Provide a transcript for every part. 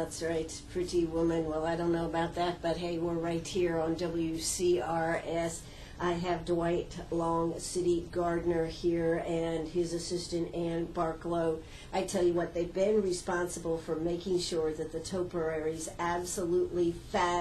That's right, pretty woman. Well, I don't know about that, but hey, we're right here on WCRS. I have Dwight Long, city gardener here, and his assistant, Ann Barklow. I tell you what, they've been responsible for making sure that the topiaries absolutely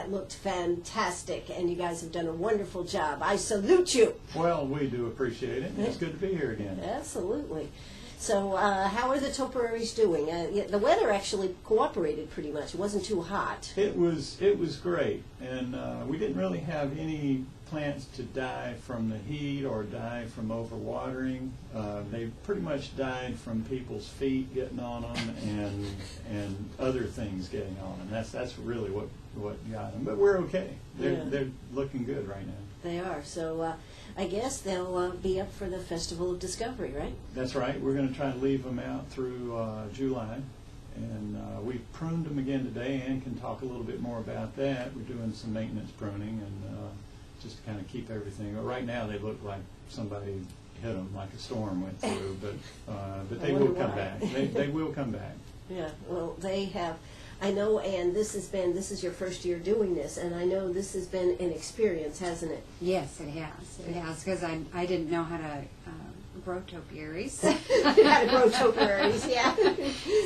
looked fantastic, and you guys have done a wonderful job. I salute you. Well, we do appreciate it. It's good to be here again. Absolutely. So how are the topiaries doing? The weather actually cooperated pretty much. It wasn't too hot. It was great, and we didn't really have any plants to die from the heat or die from overwatering. They pretty much died from people's feet getting on them and other things getting on them. That's really what got them. But we're okay. They're looking good right now. They are. So I guess they'll be up for the Festival of Discovery, right? That's right. We're going to try to leave them out through July. And we pruned them again today. Ann can talk a little bit more about that. We're doing some maintenance pruning and just to kind of keep everything. Right now they look like somebody hit them, like a storm went through, but they will come back. They will come back. Yeah, well, they have. I know, Ann, this is your first year doing this, and I know this has been an experience, hasn't it? Yes, it has. It has, because I didn't know how to grow topiaries. How to grow topiaries, yeah.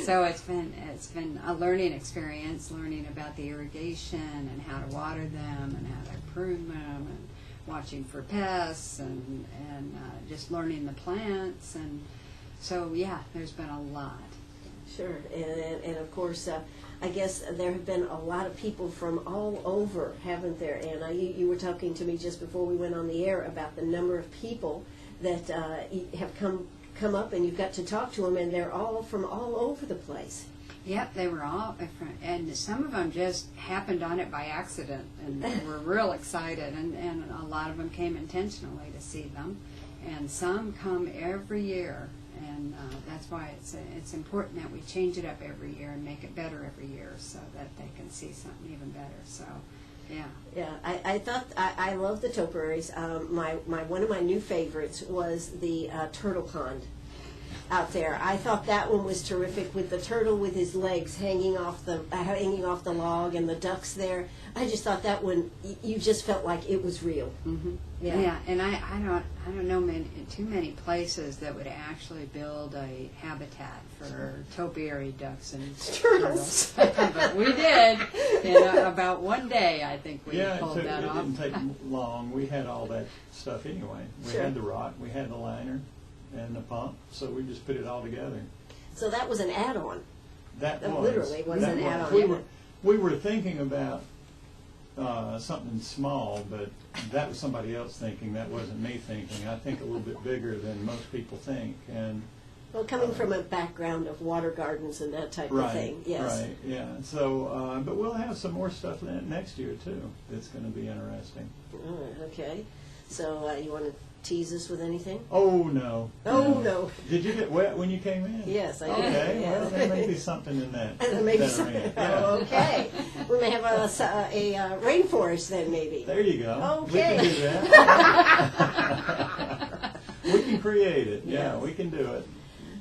So it's been a learning experience, learning about the irrigation and how to water them and how to prune them and watching for pests and just learning the plants. And so, yeah, there's been a lot. Sure, and of course, I guess there have been a lot of people from all over, haven't there? And you were talking to me just before we went on the air about the number of people that have come up, and you've got to talk to them, and they're all from all over the place. Yep, they were all different, and some of them just happened on it by accident, and they were real excited, and a lot of them came intentionally to see them, and some come every year, and that's why it's important that we change it up every year and make it better every year so that they can see something even better. So, yeah. Yeah, I thought I love the topiaries. One of my new favorites was the turtle pond out there. I thought that one was terrific, with the turtle with his legs hanging off the log and the ducks there. I just thought that one, you just felt like it was real. Mm-hmm. Yeah, and I don't know too many places that would actually build a habitat for topiary ducks and turtles. But we did in about one day. I think we pulled that off. It didn't take long. We had all that stuff anyway. We had the rock, we had the liner, and the pump, so we just put it all together. So that was an add-on. That literally was an add-on. We were thinking about something small, but that was somebody else thinking. That wasn't me thinking. I think a little bit bigger than most people think. And well, coming from a background of water gardens and that type of thing, yes. Right, yeah. So, but we'll have some more stuff next year too. It's going to be interesting. Okay. So you want to tease us with anything? Oh, no. Oh, no. Did you get wet when you came in? Yes, I did. Okay, yes. Well, there may be something in that. There may be something. Yeah. Oh, okay. We may have a rainforest then, maybe. There you go. Okay. We can do that. We can create it. Yeah, Yes. we can do it.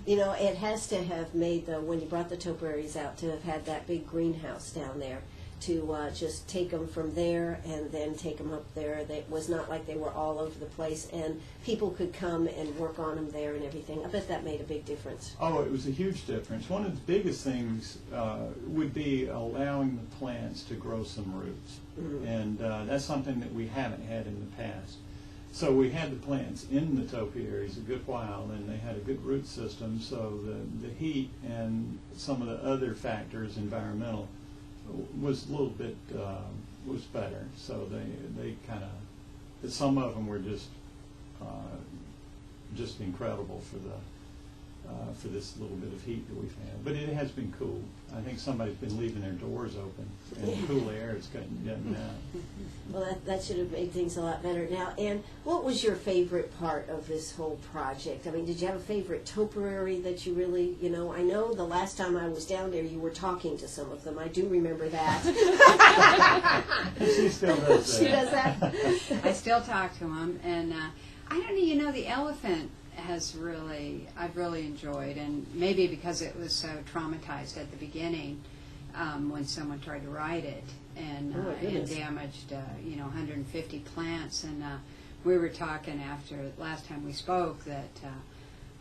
You know, it has to have made, when you brought the topiaries out, to have had that big greenhouse down there, to just take them from there and then take them up there. It was not like they were all over the place, and people could come and work on them there and everything. I bet that made a big difference. Oh, it was a huge difference. One of the biggest things would be allowing the plants to grow some roots. Mm-hmm. And that's something that we haven't had in the past. So we had the plants in the topiaries a good while, and they had a good root system, so the heat and some of the other factors, environmental, was a little bit was better. So they kind of, some of them were just incredible for this little bit of heat that we've had. But it has been cool. I think somebody's been leaving their doors open, and cool air is getting out. Well, that should have made things a lot better. Now, Ann, what was your favorite part of this whole project? I mean, did you have a favorite topiary that you really, I know the last time I was down there you were talking to some of them. I do remember that. She still does that. She does that? I still talk to them, and I don't know, the elephant I've really enjoyed, and maybe because it was so traumatized at the beginning, when someone tried to ride it and, Oh, my and goodness. damaged 150 plants. And we were talking after last time we spoke that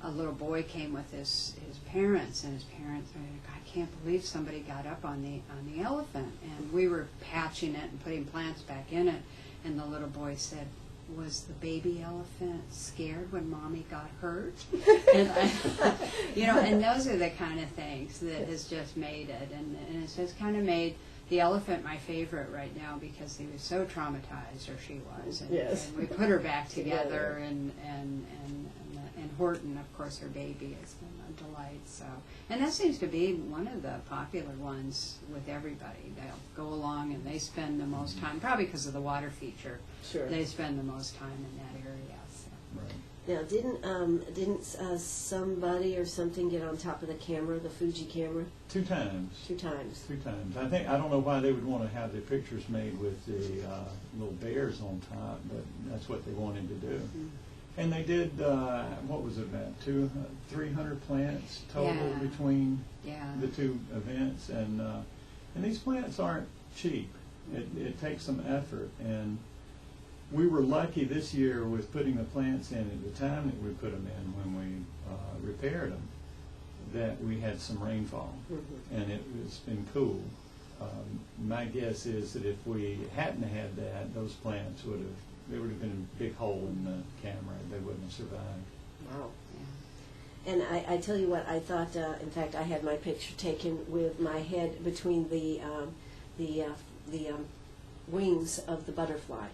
a little boy came with his parents, and his parents were like, I can't believe somebody got up on the elephant. And we were patching it and putting plants back in it, and the little boy said, was the baby elephant scared when mommy got hurt? And and those are the kind of things that has just made it, and it's just kind of made the elephant my favorite right now because he was so traumatized, or she was, and, Yes. and we put her back together, and Horton, of course, her baby has been a delight. So, and that seems to be one of the popular ones with everybody. They'll go along and they spend the most time, probably because of the water feature. Sure. They spend the most time in that area. So. Right. Now, didn't somebody or something get on top of the camera, the Fuji camera? 2 times. 2 times. 2 times. I don't know why they would want to have the pictures made with the little bears on top, but that's what they wanted to do. Mm-hmm. And they did, what was it, about 300 plants total Yeah. between Yeah. the 2 events, and these plants aren't cheap. It takes some effort, and we were lucky this year with putting the plants in at the time that we put them in when we repaired them, that we had some rainfall, Mm-hmm. and it's been cool. My guess is that if we hadn't had that, those plants there would have been a big hole in the camera. They wouldn't have survived. Wow. And I tell you what, I thought, in fact, I had my picture taken with my head between the wings of the butterfly.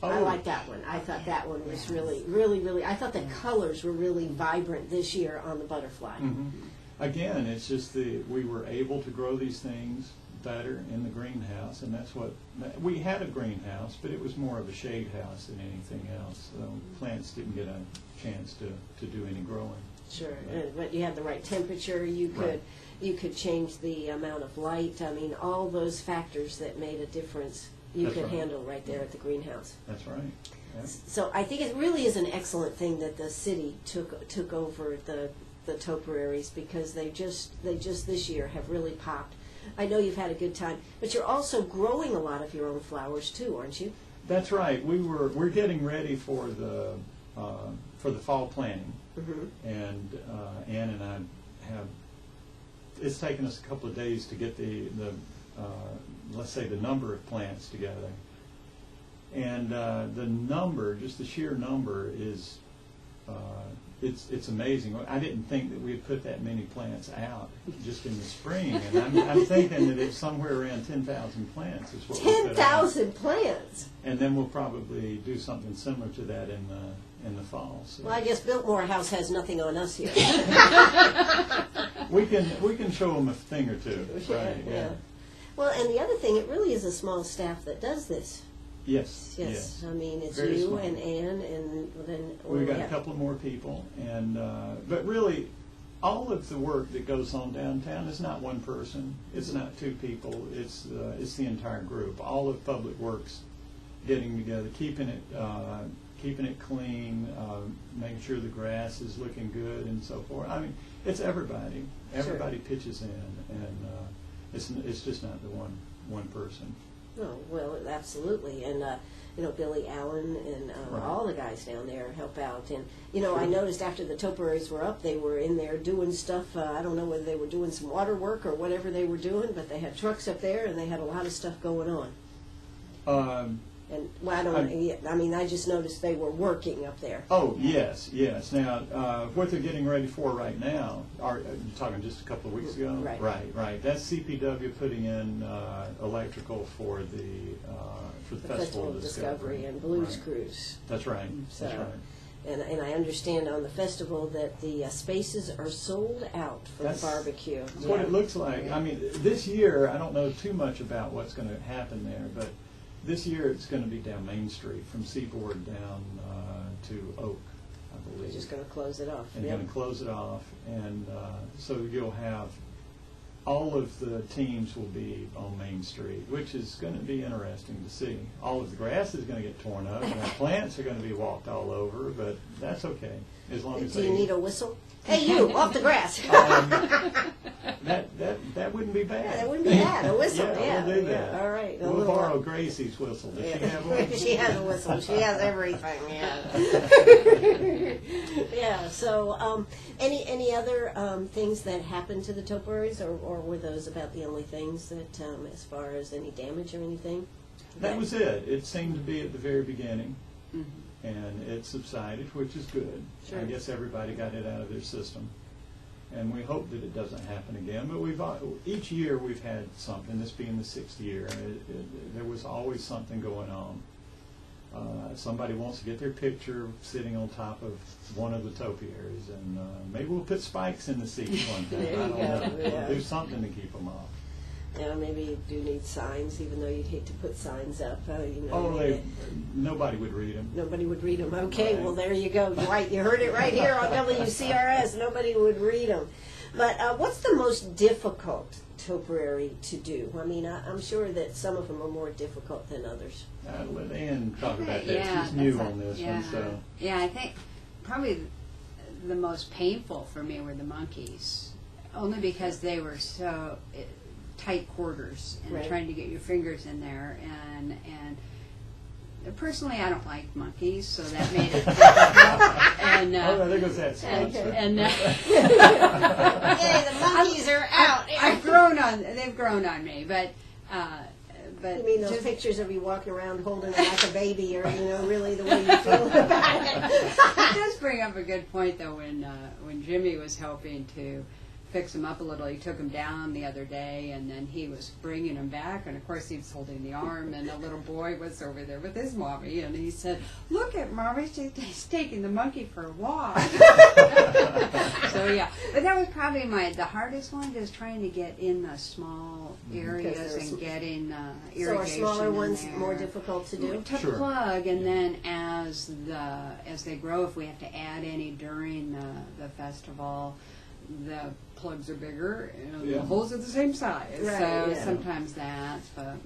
I Oh. like that one. I thought that one was really, I thought the colors were really vibrant this year on the butterfly. Mhm. Again, it's just we were able to grow these things better in the greenhouse, and that's what we had a greenhouse, but it was more of a shade house than anything else. So plants didn't get a chance to do any growing. Sure, but you had the right temperature. You could Right. you could change the amount of light. I mean, all those factors that made a difference you That's could right. handle right there at the greenhouse. That's right. Yeah. So I think it really is an excellent thing that the city took over the topiaries, because they just this year have really popped. I know you've had a good time, but you're also growing a lot of your own flowers too, aren't you? That's right. We're getting ready for the fall planting, Mm-hmm. and Ann and I have. It's taken us a couple of days to get the let's say the number of plants together, and the number, just the sheer number, is it's amazing. I didn't think that we'd put that many plants out just in the spring, and I'm thinking that it's somewhere around 10,000 plants is what we put out. 10,000 plants. And then we'll probably do something similar to that in the fall. So Well, I guess Biltmore House has nothing on us here. we can show them a thing or two. Right? Yeah. Well, and the other thing, it really is a small staff that does this. Yes. Yes. I mean, it's Very you small. and Ann, and then We've got a couple more people, and but really, all of the work that goes on downtown is not one person. It's not 2 people. It's the entire group. All of Public Works getting together, keeping it clean, making sure the grass is looking good, and so forth. I mean, it's everybody. Everybody pitches in, and it's just not the one person. Oh, well, absolutely. And, Billy Allen and Right. all the guys down there help out. And, I noticed after the topiaries were up, they were in there doing stuff. I don't know whether they were doing some water work or whatever they were doing, but they had trucks up there and they had a lot of stuff going on. And, well, I don't know. I mean, I just noticed they were working up there. Oh, yes. Now, what they're getting ready for right now, you're talking just a couple of weeks ago? Right. Right. That's CPW putting in electrical for the Festival of Discovery. and Blues Right. Cruise. That's right. So, That's right. And I understand on the festival that the spaces are sold out for That's the barbecue. That's what it looks like. I mean, this year, I don't know too much about what's going to happen there, but this year it's going to be down Main Street, from Seaboard down to Oak, I We're believe. just going to close it off. And Yep. going to close it off, and so you'll have all of the teams will be on Main Street, which is going to be interesting to see. All of the grass is going to get torn up, and the plants are going to be walked all over, but that's okay, as long as Do you they... need a whistle? Hey, you, off the grass. That wouldn't be bad. Yeah, that wouldn't be bad. A whistle, yeah. We'll do that. All right. A We'll little- borrow Gracie's whistle. Does she have one? She has a whistle. She has everything. Yeah. Yeah. So, any other things that happened to the topiaries, or were those about the only things that, as far as any damage or anything? That was it. It seemed to be at the very beginning, Mm-hmm. and it subsided, which is good. Sure. I guess everybody got it out of their system, and we hope that it doesn't happen again. But each year we've had something. This being the 6th year, there was always something going on. Somebody wants to get their picture sitting on top of one of the topiaries, and maybe we'll put spikes in the seats one time. There I you don't go, know. yeah. We'll do something to keep them off. Yeah, maybe you do need signs, even though you'd hate to put signs up. Oh, maybe nobody would read them. nobody would read them. Okay, Right. well, there you go. Right, you heard it right here on WCRS. Nobody would read them. But what's the most difficult topiary to do? I mean, I'm sure that some of them are more difficult than others. I'll let Ann talk about that. Yeah, She's new that's on this yeah. one, so. Yeah, I think probably the most painful for me were the monkeys, only because they were so tight quarters and Right. trying to get your fingers in there, and personally I don't like monkeys, so that made it difficult. And Oh, there goes that sponsor. and Hey, the monkeys are out. they've grown on me, but You mean those just- pictures of you walking around holding it like a baby, or really the way you feel about it? It does bring up a good point, though. When Jimmy was helping to fix him up a little, he took him down the other day, and then he was bringing him back, and of course he was holding the arm, and the little boy was over there with his mommy, and he said, "Look at mommy, she's taking the monkey for a walk." So yeah, but that was probably the hardest one, just trying to get in the small areas there's- and getting irrigation. So are smaller in ones there. more difficult to do? To Sure. plug, and then as they grow, if we have to add any during the festival, the plugs are bigger, and Yeah. the holes are the same size. Right, so yeah. sometimes but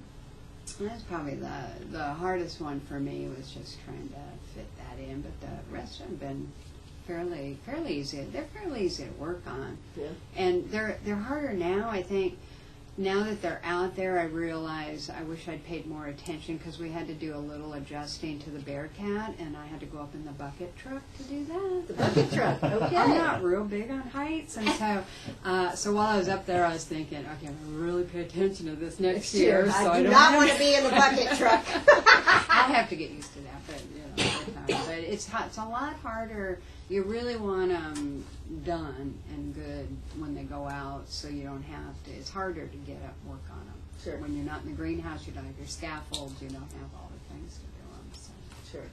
that's probably the hardest one for me, was just trying to fit that in. But the rest have been fairly easy. They're fairly easy to work on, Yeah. and they're harder now, I think. Now that they're out there, I realize I wish I'd paid more attention, because we had to do a little adjusting to the Bearcat, and I had to go up in the bucket truck to do that. The bucket truck, okay. I'm not real big on heights, and so while I was up there, I was thinking, okay, I'm gonna really pay attention to this next year. So I do don't not have want to be in the bucket truck. I'll have to get used to that, but over time. But it's a lot harder. You really want them done and good when they go out, so you don't have to. It's harder to get up work on them. Sure. When you're not in the greenhouse, you don't have your scaffolds, you don't have all the things to do them. So. Sure.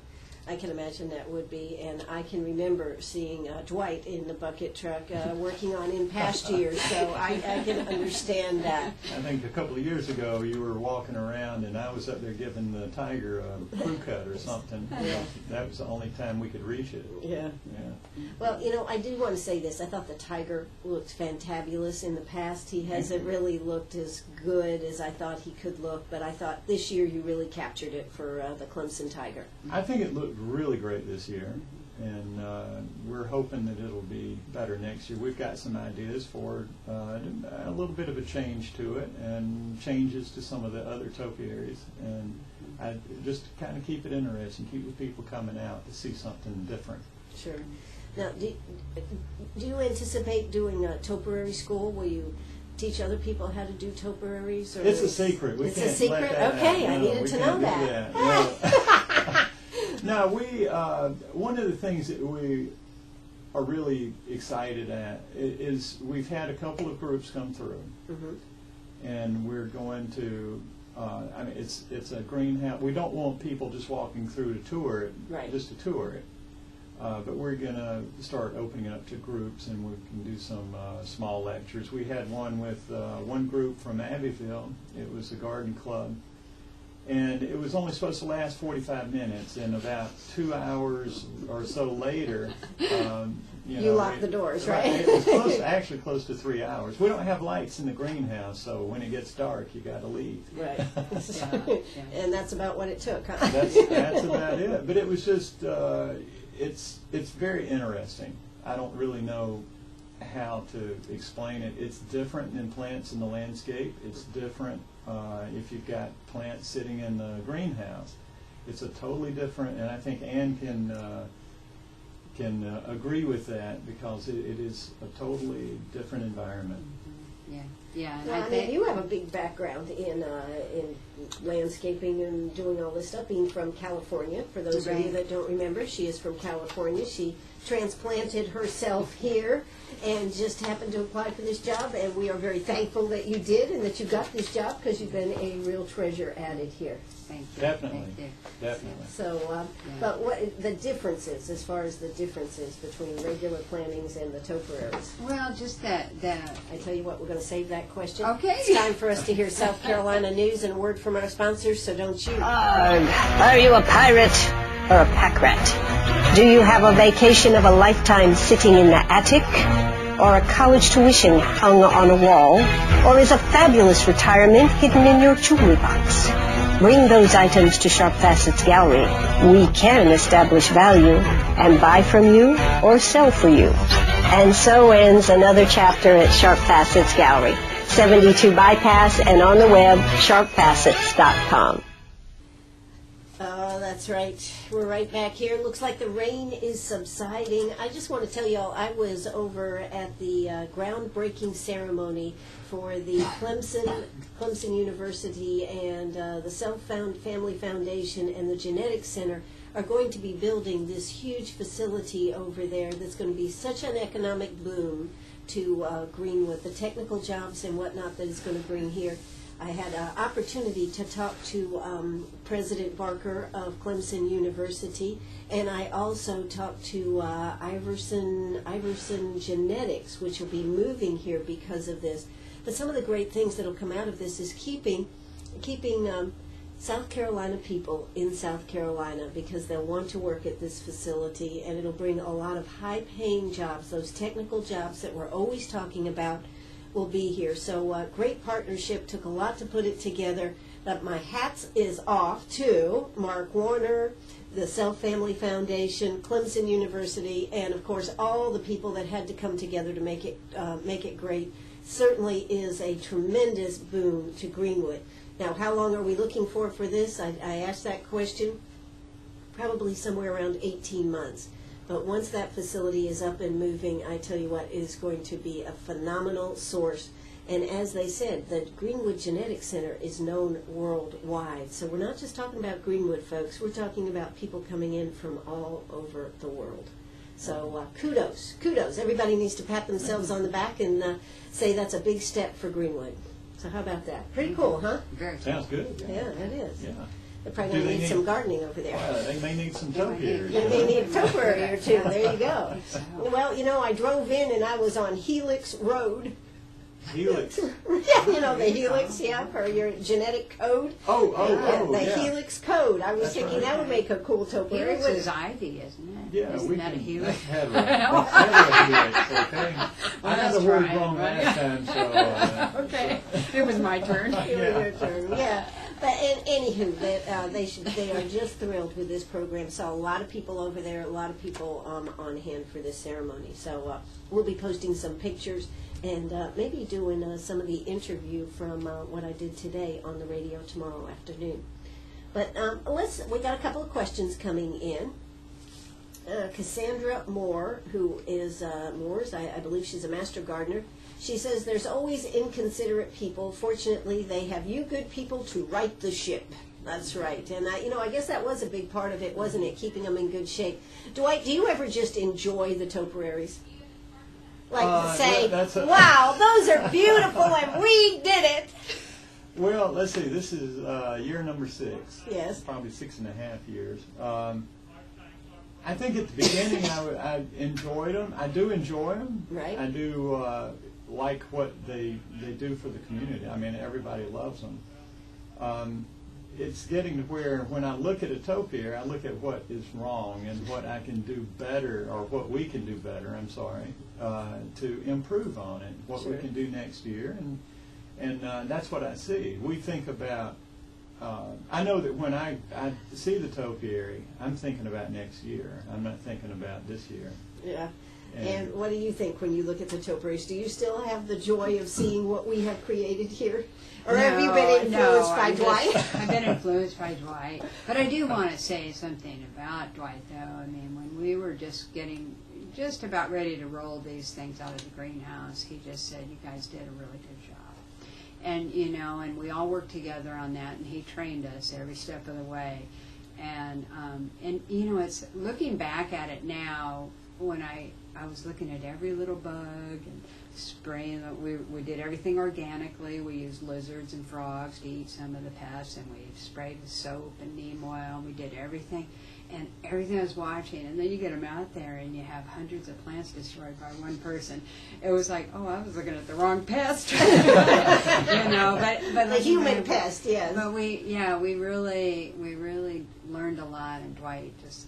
I can imagine that would be, and I can remember seeing Dwight in the bucket truck working on in past years, so I can understand that. I think a couple of years ago you were walking around and I was up there giving the tiger a crew cut or something. Yeah. That was the only time we could reach it. Yeah. Yeah. Well, I do want to say this. I thought the tiger looked fantabulous in the past. He hasn't really looked as good as I thought he could look, but I thought this year you really captured it for the Clemson Tiger. I think it looked really great this year, and we're hoping that it'll be better next year. We've got some ideas for a little bit of a change to it, and changes to some of the other topiaries, and just to kind of keep it interesting, keep the people coming out to see something different. Sure. Now, do you anticipate doing a topiary school? Will you teach other people how to do topiaries? Or It's a secret. We it's can't a secret? let that Okay, out. I No, needed we to can't know do that. No, we one of the things that we are really excited at is we've had a couple of groups come through, Mhm. and we're going to. I mean, it's a greenhouse. We don't want people just walking through to tour it, Right. just to tour it. But we're going to start opening it up to groups, and we can do some small lectures. We had one with one group from Abbeville. It was a garden club. And it was only supposed to last 45 minutes, and about 2 hours or so later, You locked the doors, right? It was actually close to 3 hours. We don't have lights in the greenhouse, so when it gets dark, you got to leave. Right. Yeah. And that's about what it took, huh? That's about it. But it was just it's very interesting. I don't really know how to explain it. It's different than plants in the landscape. It's different if you've got plants sitting in the greenhouse. It's a totally different, and I think Ann can agree with that, because it is a totally different environment. Yeah, yeah. And Well, I mean, you have a big background in landscaping and doing all this stuff, being from California. For those of you Right. that don't remember, she is from California. She transplanted herself here and just happened to apply for this job, and we are very thankful that you did and that you got this job, because you've been a real treasure added here. Thank you. Definitely. Thank you. Definitely. So, but what the differences, as far as the differences between regular plantings and the topiaries? Well, just that. I tell you what, we're going to save that question. Okay. It's time for us to hear South Carolina news and a word from our sponsors, so don't you. Are you a pirate or a pack rat? Do you have a vacation of a lifetime sitting in the attic? Or a college tuition hung on a wall? Or is a fabulous retirement hidden in your jewelry box? Bring those items to Sharp Facets Gallery. We can establish value and buy from you or sell for you. And so ends another chapter at Sharp Facets Gallery, 72 Bypass, and on the web, sharpfacets.com. Oh, that's right. We're right back here. Looks like the rain is subsiding. I just want to tell y'all, I was over at the groundbreaking ceremony for the Clemson University, and the Family Foundation and the Genetics Center are going to be building this huge facility over there that's going to be such an economic boom to Greenwood, the technical jobs and whatnot that it's going to bring here. I had an opportunity to talk to President Barker of Clemson University, and I also talked to Iverson Genetics, which will be moving here because of this. But some of the great things that will come out of this is keeping South Carolina people in South Carolina, because they'll want to work at this facility, and it'll bring a lot of high-paying jobs, those technical jobs that we're always talking about will be here. So great partnership, took a lot to put it together. But my hat is off to Mark Warner, the Self Family Foundation, Clemson University, and of course all the people that had to come together to make it great. Certainly is a tremendous boom to Greenwood. Now, how long are we looking for this? I asked that question. Probably somewhere around 18 months. But once that facility is up and moving, I tell you what, it is going to be a phenomenal source. And as they said, the Greenwood Genetics Center is known worldwide. So we're not just talking about Greenwood, folks. We're talking about people coming in from all over the world. So kudos. Everybody needs to pat themselves on the back and say that's a big step for Greenwood. So how about that? Pretty cool, huh? Very Sounds good. Yeah, it is. Yeah. They're probably going to need some gardening over there. Well, they may need some topiaries. Yeah, they need a topiary or two. There you go. Well, I drove in and I was on Helix Road. Helix. Yeah, the Helix, for your genetic code. The yeah. Helix code. I was That's thinking right. that would make a cool topiary. Helix is ivy, isn't it? Yeah, isn't we that can a helix? have a helix, okay? I got the that's word right, wrong right? last time, so... Okay, it was my turn. Your turn. Yeah. But anywho, they are just thrilled with this program. Saw a lot of people over there, a lot of people on hand for this ceremony. So we'll be posting some pictures and maybe doing some of the interview from what I did today on the radio tomorrow afternoon. But we got a couple of questions coming in. Cassandra Moore, who is Moore's, I believe she's a master gardener. She says, there's always inconsiderate people. Fortunately, they have you good people to right the ship. That's right. And, I guess that was a big part of it, wasn't it, keeping them in good shape. Dwight, do you ever just enjoy the topiaries? Like say, wow, those are beautiful and we did it. Well, let's see. This is year number 6. Yes. Probably 6.5 years. I think at the beginning I enjoyed them. I do enjoy them. Right. I do like what they do for the community. I mean, everybody loves them. It's getting to where when I look at a topiary, I look at what is wrong and what I can do better, or what we can do better, I'm sorry, to improve on it, what Sure. we can do next year. And that's what I see. We think about, I know that when I see the topiary, I'm thinking about next year. I'm not thinking about this year. Yeah. And what do you think when you look at the topiaries? Do you still have the joy of seeing what we have created here? Or have you been influenced by Dwight? I've been influenced by Dwight. But I do want to say something about Dwight, though. I mean, when we were just about ready to roll these things out of the greenhouse, he just said, you guys did a really good job. And, and we all worked together on that, and he trained us every step of the way. And it's looking back at it now, when I was looking at every little bug and spraying. We did everything organically. We used lizards and frogs to eat some of the pests, and we sprayed with soap and neem oil. We did everything, and everything I was watching. And then you get them out there, and you have hundreds of plants destroyed by one person. It was like, oh, I was looking at the wrong pest, But the human pest, yes. But we really learned a lot, and Dwight just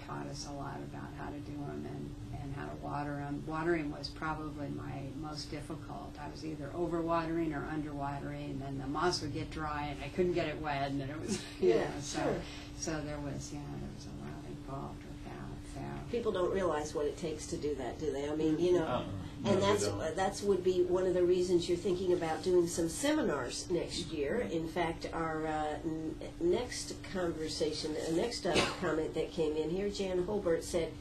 taught us a lot about how to do them and how to water them. Watering was probably my most difficult. I was either overwatering or underwatering, and the moss would get dry, and I couldn't get it wet, and then it was so there was a lot involved with that. So people don't realize what it takes to do that, do they? I mean, and that's would be one of the reasons you're thinking about doing some seminars next year. In fact, our next comment that came in here, Jan Holbert said,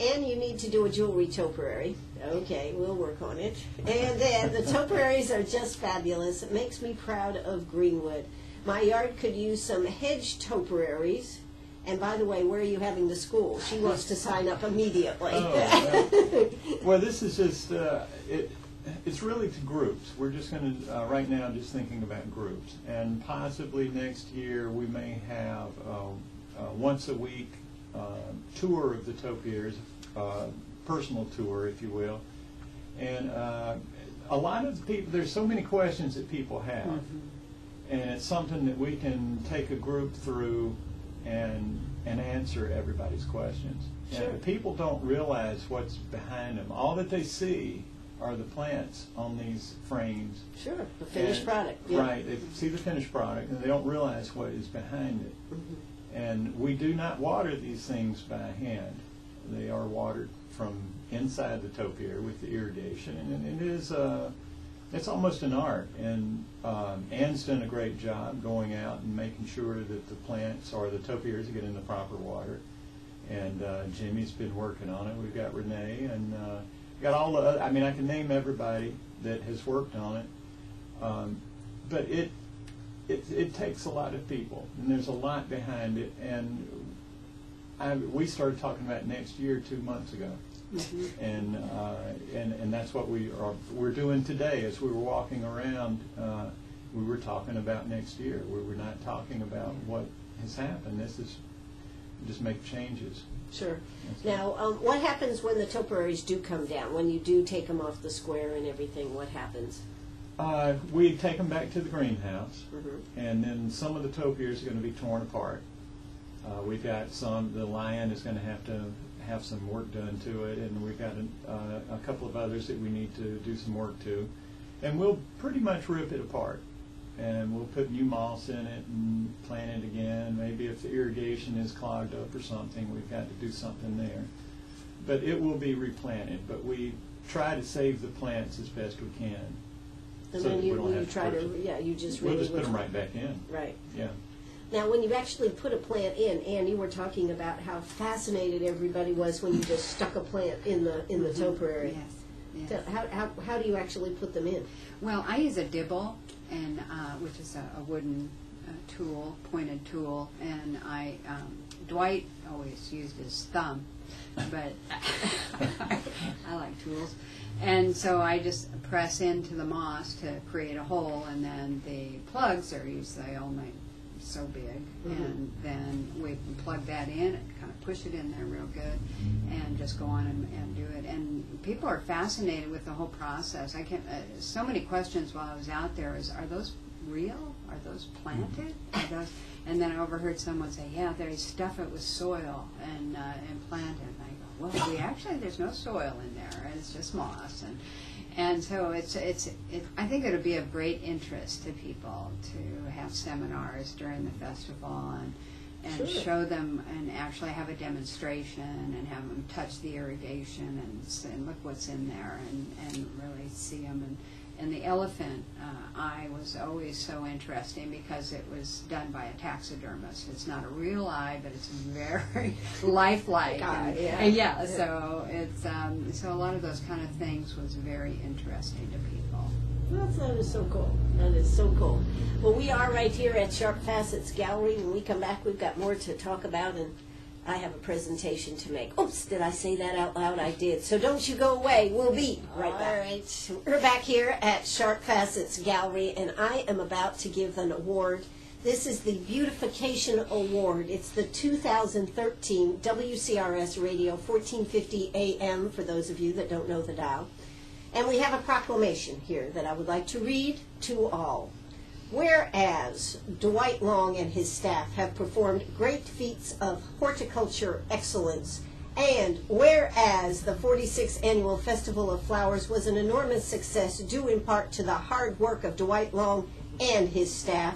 "And you need to do a jewelry topiary." Okay, we'll work on it. And then the topiaries are just fabulous. It makes me proud of Greenwood. My yard could use some hedge topiaries. And by the way, where are you having the school? She wants to sign up immediately. Well, this is just, it's really to groups. We're just going to, right now, just thinking about groups. And possibly next year we may have once a week tour of the topiaries, personal tour, if you will. And a lot of people, there's so many questions that people have. Mm-hmm. And it's something that we can take a group through and answer everybody's questions. Sure. And people don't realize what's behind them. All that they see are the plants on these frames. Sure, the finished product. Yeah. Right, they see the finished product and they don't realize what is behind it. Mm-hmm. And we do not water these things by hand. They are watered from inside the topiary with the irrigation, and it is it's almost an art. And Ann's done a great job going out and making sure that the plants or the topiaries are getting the proper water. And Jimmy's been working on it. We've got Renee and got all the other, I mean, I can name everybody that has worked on it. But it takes a lot of people, and there's a lot behind it. And we started talking about next year 2 months ago. Mm-hmm. And that's what we're doing today. As we were walking around, we were talking about next year. We were not talking about what has happened. This is just make changes. Sure. Now, what happens when the topiaries do come down? When you do take them off the square and everything, what happens? We take them back to the greenhouse, mm-hmm. and then some of the topiaries are going to be torn apart. We've got some. The lion is going to have some work done to it, and we've got a couple of others that we need to do some work to, and we'll pretty much rip it apart, and we'll put new moss in it and plant it again. Maybe if the irrigation is clogged up or something, we've got to do something there, but it will be replanted. But we try to save the plants as best we can. And then you try to, you just we'll just put them right back in. Right. Yeah. Now, when you actually put a plant in, Ann, you were talking about how fascinated everybody was when you just stuck a plant in the mm-hmm. topiary. Yes. So how do you actually put them in? Well, I use a dibble, and which is a wooden tool, pointed tool, and Dwight always used his thumb, but I like tools. And so I just press into the moss to create a hole, and then the plugs are usually only so big, mm-hmm. and then we can plug that in and kind of push it in there real good, and just go on and do it. And people are fascinated with the whole process. I can't. So many questions while I was out there is, are those real? Are those planted? Are those? And then I overheard someone say, yeah, they stuff it with soil and plant it. And I go, well, there's no soil in there. It's just moss. And so I think it'll be of great interest to people to have seminars during the festival and show them and actually have a demonstration and have them touch the irrigation and look what's in there and really see them. And the elephant eye was always so interesting because it was done by a taxidermist. It's not a real eye, but it's very lifelike. So it's so a lot of those kind of things was very interesting to people. Well, that is so cool. That is so cool. Well, we are right here at Sharp Facets Gallery. When we come back, we've got more to talk about, and I have a presentation to make. Oops, did I say that out loud? I did. So don't you go away. We'll be right back. All right. We're back here at Sharp Facets Gallery, and I am about to give an award. This is the Beautification Award. It's the 2013 WCRS Radio 1450 AM, for those of you that don't know the dial. And we have a proclamation here that I would like to read to all. Whereas Dwight Long and his staff have performed great feats of horticulture excellence, and whereas the 46th Annual Festival of Flowers was an enormous success due in part to the hard work of Dwight Long and his staff,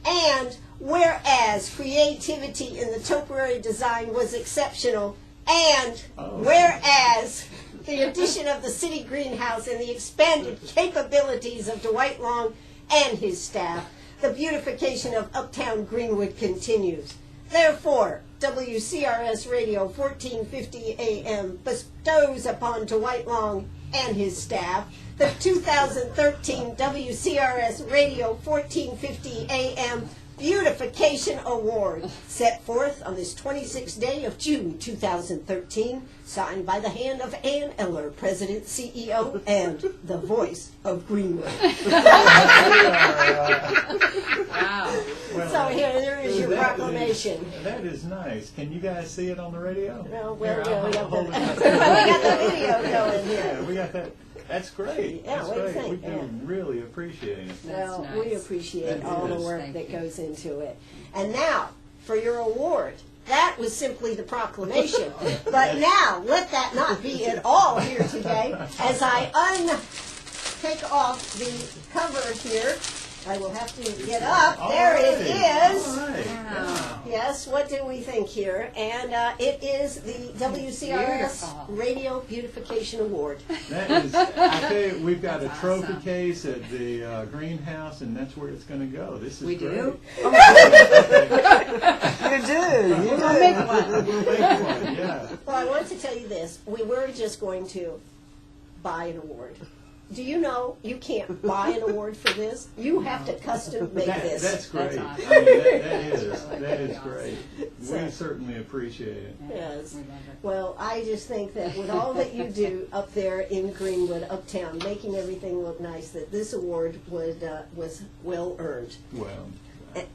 and whereas creativity in the topiary design was exceptional, and whereas the addition of the city greenhouse and the expanded capabilities of Dwight Long and his staff, the beautification of Uptown Greenwood continues. Therefore, WCRS Radio 1450 AM bestows upon Dwight Long and his staff the 2013 WCRS Radio 1450 AM Beautification Award, set forth on this 26th day of June 2013, signed by the hand of Ann Eller, President, CEO, and the voice of Greenwood. Wow. Well, So there is your proclamation. That is nice. Can you guys see it on the radio? Well, Here, we got hold it up. the video going here. Yeah, we got that. That's great. Yeah, That's what do you great. We think? do Yeah. really appreciate it. Well, That's we nice. appreciate That all the is. work Thank that you. goes into it. And now, for your award. That was simply the proclamation. But now, let that not be at all here today. As I take off the cover here, I will have to get up. All There it right. is. All right. Wow. Yes, what do we think here? And it is the WCRS Beautiful. Radio Beautification Award. That is, I tell you, we've got a That's trophy awesome. case at the greenhouse, and that's where it's going to go. This is We great. do? You do. We'll make one. We'll make one, yeah. Well, I want to tell you this. We were just going to buy an award. Do you know you can't buy an award for this? You have to custom make this. That's great. That's awesome. I mean, that That's is really great. So- We certainly appreciate it. Yes. We love it. Well, I just think that with all that you do up there in Greenwood, uptown, making everything look nice, that this award was well earned. Well,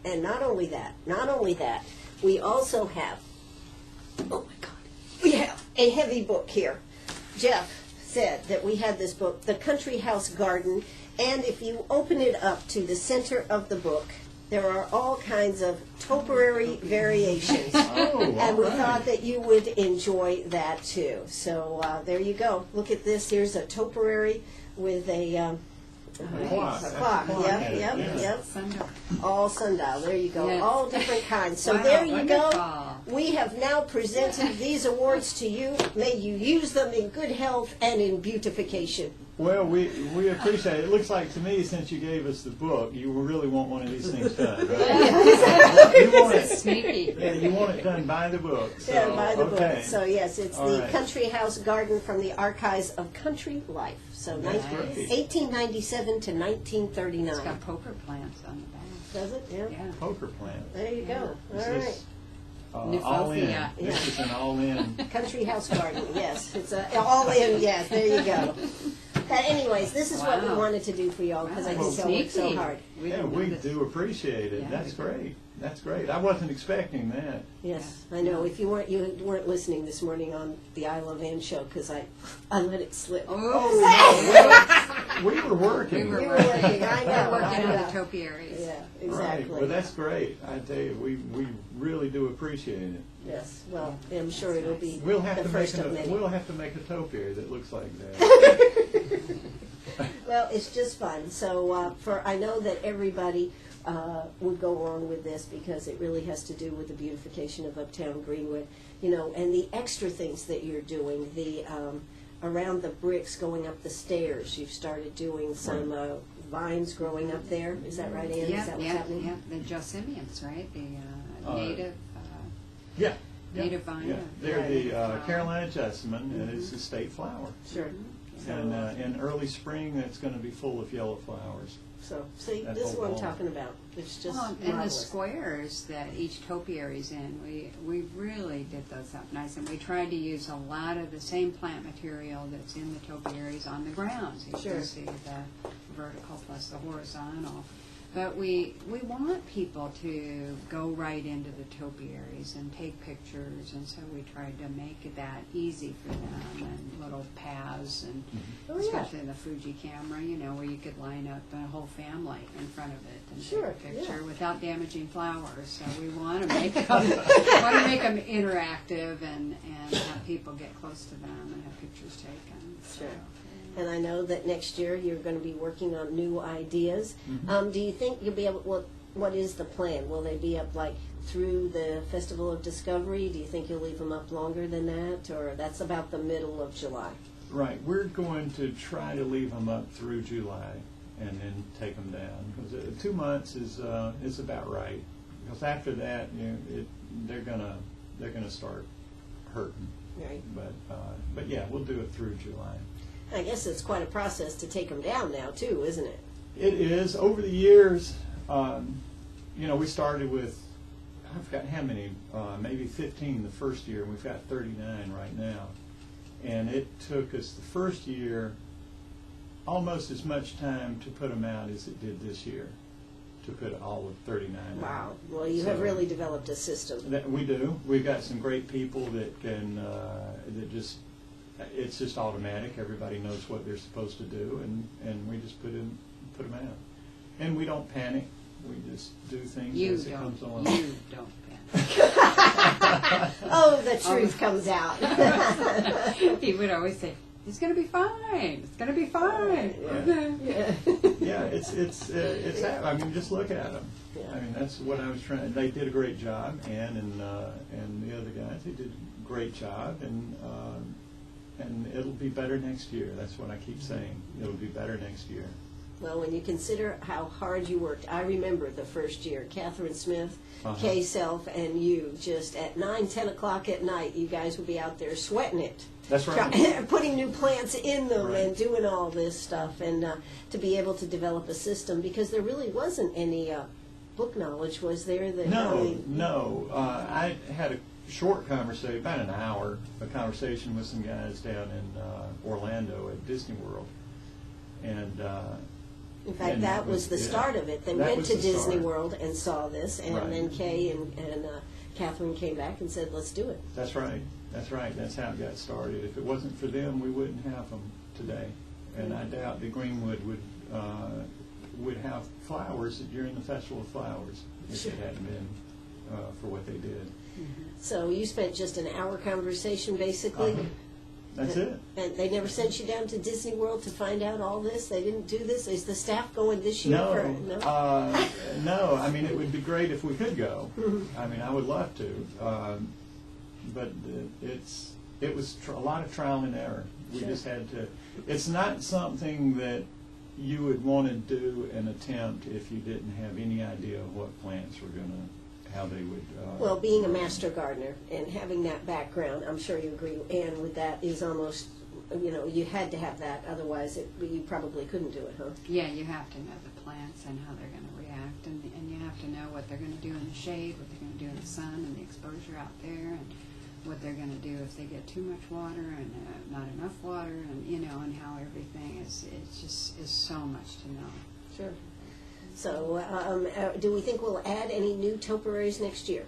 And not only that, we also have, oh my God, we have a heavy book here. Jeff said that we had this book, The Country House Garden, and if you open it up to the center of the book, there are all kinds of topiary variations. oh, And we all right. thought that you would enjoy that too. So there you go. Look at this. Here's a topiary with a clock. clock. That's a Yep, clock, yep, yeah. yep. Sundial. All sundial. There you go. Yes. All different kinds. So Wow, there you go. wonderful. We have now presented these awards to you. May you use them in good health and in beautification. Well, we appreciate it. It looks like to me, since you gave us the book, you really want one of these things done, right? You want it, Sneaky. yeah, you want it done by the book. So, Yeah, by the okay. book. So yes, it's All the right. Country House Garden from the Archives of Country Life. So That's Nice. great. 1897 to It's 1939. got poker plants on the back. Does it? Yeah. Yeah. Poker plant. There you go. Is All right. this all Nymphopia. in? Yeah. This is an all in. Country House Garden, yes. It's all in, yes, there you go. But anyways, this is what we Wow. wanted to do for y'all, because I Wow. can tell you work so Sneaky. hard. We Yeah, didn't know we this. do appreciate it. Yeah. That's great. That's great. I wasn't expecting that. Yes, I know. If you weren't listening this morning on the I Love Ann show, because I let it slip. Oh, We were working. We were You were working, I we're know. working I on the know. topiaries. Yeah, Right. exactly. Well, that's great. I tell you, we really do appreciate it. Yes, well, I'm sure it'll be We'll have the to make first of many. we'll have to make a topiary that looks like that. Well, it's just fun. So I know that everybody would go along with this, because it really has to do with the beautification of Uptown Greenwood, you know, and the extra things that you're doing, the around the bricks going up the stairs. You've started doing some vines growing up there. Is that right, Ann? Is that what's happening? Yeah, the Josemians, right? The native Yeah. native vine. Yeah, they're the Carolina jessamine, and it's a state flower. Sure. And in early spring, it's going to be full of yellow flowers. So, see, That this is what I'm whole wall. talking about. It's just Well, and the marvelous. squares that each topiary's in, we really did those up nice, and we tried to use a lot of the same plant material that's in the topiaries on the grounds. You Sure. can see the vertical plus the horizontal. But we want people to go right into the topiaries and take pictures, and so we tried to make that easy for them, and little paths, and Oh, yeah. especially the Fuji camera, you know, where you could line up a whole family in front of it and Sure, take a picture yeah. without damaging flowers. So we want to make them interactive and have people get close to them and have pictures taken. So. Sure. And I know that next year you're going to be working on new ideas. Mm-hmm. Do you think you'll be able, what is the plan? Will they be up like through the Festival of Discovery? Do you think you'll leave them up longer than that? Or that's about the middle of July? Right. We're going to try to leave them up through July and then take them down. Because 2 months is about right. Because after that, you know, they're gonna start hurting. Right. But yeah, we'll do it through July. I guess it's quite a process to take them down now, too, isn't it? It is. Over the years, you know, we started with, I forgot how many, maybe 15 the first year, and we've got 39 right now. And it took us the first year almost as much time to put them out as it did this year, to put all of 39 out. Wow. Well, you have So- really developed a system. That we do. We've got some great people that can, that just, it's just automatic. Everybody knows what they're supposed to do, and we just put them out. And we don't panic. We just do things as it comes along. You don't panic. Oh, the truth comes out. He would always say, "It's going to be fine. It's going to be fine." Yeah, it's. I mean, just look at them. Yeah. I mean, that's what I was trying. They did a great job, Ann and the other guys. They did a great job, and it'll be better next year. That's what I keep saying. It'll be better next year. Well, when you consider how hard you worked, I remember the first year, Catherine Smith, Kay Self, and you, just at 9, 10 o'clock at night, you guys would be out there sweating it. That's right. Putting new plants in them Right. and doing all this stuff, and to be able to develop a system, because there really wasn't any book knowledge, was there? That No. I had a short conversation, about an hour, a conversation with some guys down in Orlando at Disney World, and In fact, and that was the start of it. They That went was to the Disney start. World and saw this, and Right. then Kay and Catherine came back and said, "Let's do it." That's right. That's right. That's how it got started. If it wasn't for them, we wouldn't have them today. And I doubt that Greenwood would have flowers during the Festival of Flowers if it hadn't been for what they did. So you spent just an hour conversation, basically. That's it. And they never sent you down to Disney World to find out all this? They didn't do this? Is the staff going this year? No. I mean, it would be great if we could go. I mean, I would love to. But it was a lot of trial and error. We Sure. just had to. It's not something that you would want to do an attempt if you didn't have any idea of what plants were going to, how they would. Well, being a master gardener and having that background, I'm sure you agree, Ann, with that is almost, you had to have that, otherwise you probably couldn't do it, huh? Yeah, you have to know the plants and how they're going to react, and you have to know what they're going to do in the shade, what they're going to do in the sun and the exposure out there, and what they're going to do if they get too much water and not enough water, and and how everything is so much to know. Sure. So, do we think we'll add any new topiaries next year?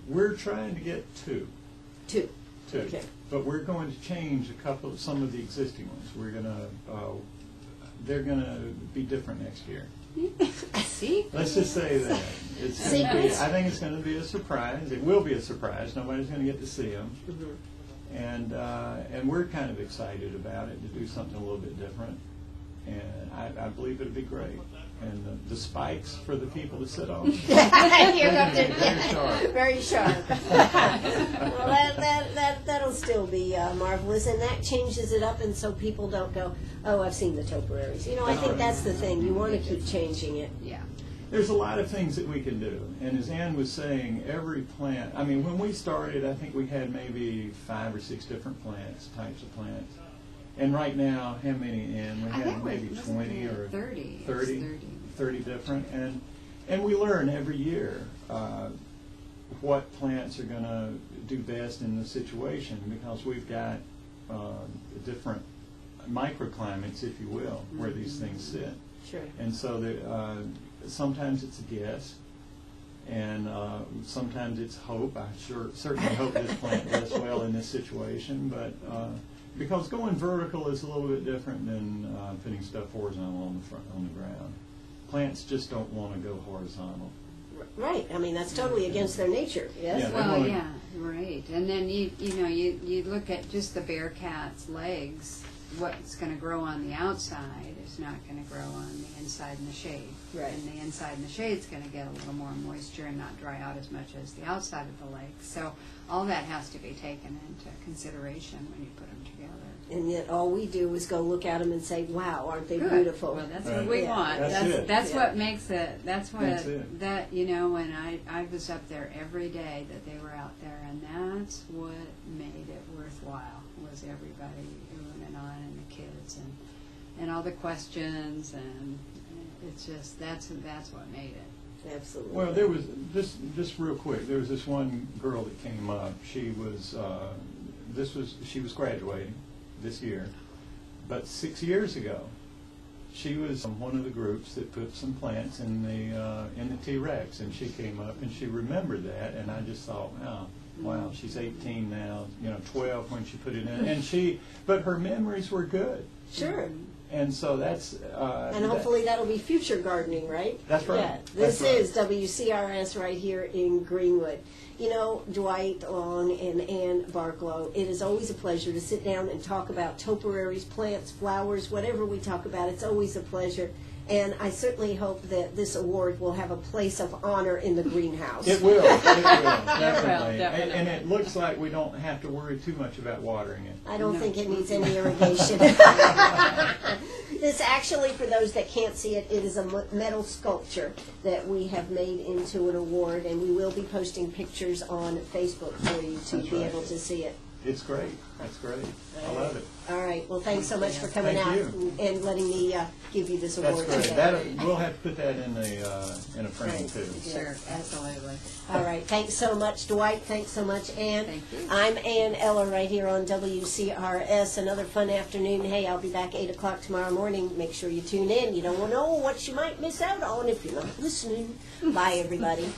We're trying to get two. Two. Okay. But we're going to change some of the existing ones. They're gonna be different next year. See? Let's just say that. Secrets? I think it's going to be a surprise. It will be a surprise. Nobody's going to get to see them. Mm-hmm. And we're kind of excited about it, to do something a little bit different. And I believe it'll be great. and the spikes for the people to sit on. Here comes it. Very sharp. Very sharp. Well, that'll still be marvelous, and that changes it up, and so people don't go, oh, I've seen the topiaries. You know, I think that's the thing. You want to keep changing it. Yeah. There's a lot of things that we can do, and as Ann was saying, every plant, I mean, when we started, I think we had maybe 5 or 6 different types of plants. And right now, how many, Ann? We have maybe 20 or 30. 30 different, and we learn every year what plants are going to do best in the situation, because we've got different microclimates, if you will, where these things sit. Sure. And so sometimes it's a guess, and sometimes it's hope. I certainly hope this plant does well in this situation, but because going vertical is a little bit different than putting stuff horizontal on the ground. Plants just don't want to go horizontal. Right. I mean, that's totally against their nature. Yes. Yeah, they Well, wanna- yeah, right. And then you look at just the bear cat's legs. What's going to grow on the outside is not going to grow on the inside in the shade. Right. And the inside in the shade is going to get a little more moisture and not dry out as much as the outside of the leg. So all that has to be taken into consideration when you put them together. And yet all we do is go look at them and say, wow, aren't they Good. beautiful? Well, that's Right. what we Yeah. want. That's it. That's Yeah. what makes it. That's what That's it. that when I was up there every day that they were out there, and that's what made it worthwhile, was everybody oohing on, and the kids and all the questions, and it's just that's what made it. Absolutely. Well, there was just real quick. There was this one girl that came up. She was she was graduating this year, but 6 years ago, she was one of the groups that put some plants in the T-Rex, and she came up and she remembered that, and I just thought, wow, she's 18 now, 12 when she put it in, but her memories were good. Sure. And so that's And hopefully that'll be future gardening, right? That's right. Yeah. This That's right. is WCRS right here in Greenwood. You know, Dwight Long and Ann Barklow, it is always a pleasure to sit down and talk about topiaries, plants, flowers, whatever we talk about. It's always a pleasure. And I certainly hope that this award will have a place of honor in the greenhouse. It will, definitely. definitely. And it looks like we don't have to worry too much about watering it. I don't think it needs any irrigation. This actually, for those that can't see it, it is a metal sculpture that we have made into an award, and we will be posting pictures on Facebook for you to That's be right. able to see it. It's great. That's great. I love it. All right. Well, thanks so much for coming Thank out you. and letting me give you this That's award great. today. We'll have to put that in a frame Right. too. Yeah. Sure, absolutely. All right. Thanks so much, Dwight. Thanks so much, Ann. Thank you. I'm Ann Eller right here on WCRS. Another fun afternoon. Hey, I'll be back 8 o'clock tomorrow morning. Make sure you tune in. You don't want to know what you might miss out on if you're not listening. Bye, everybody.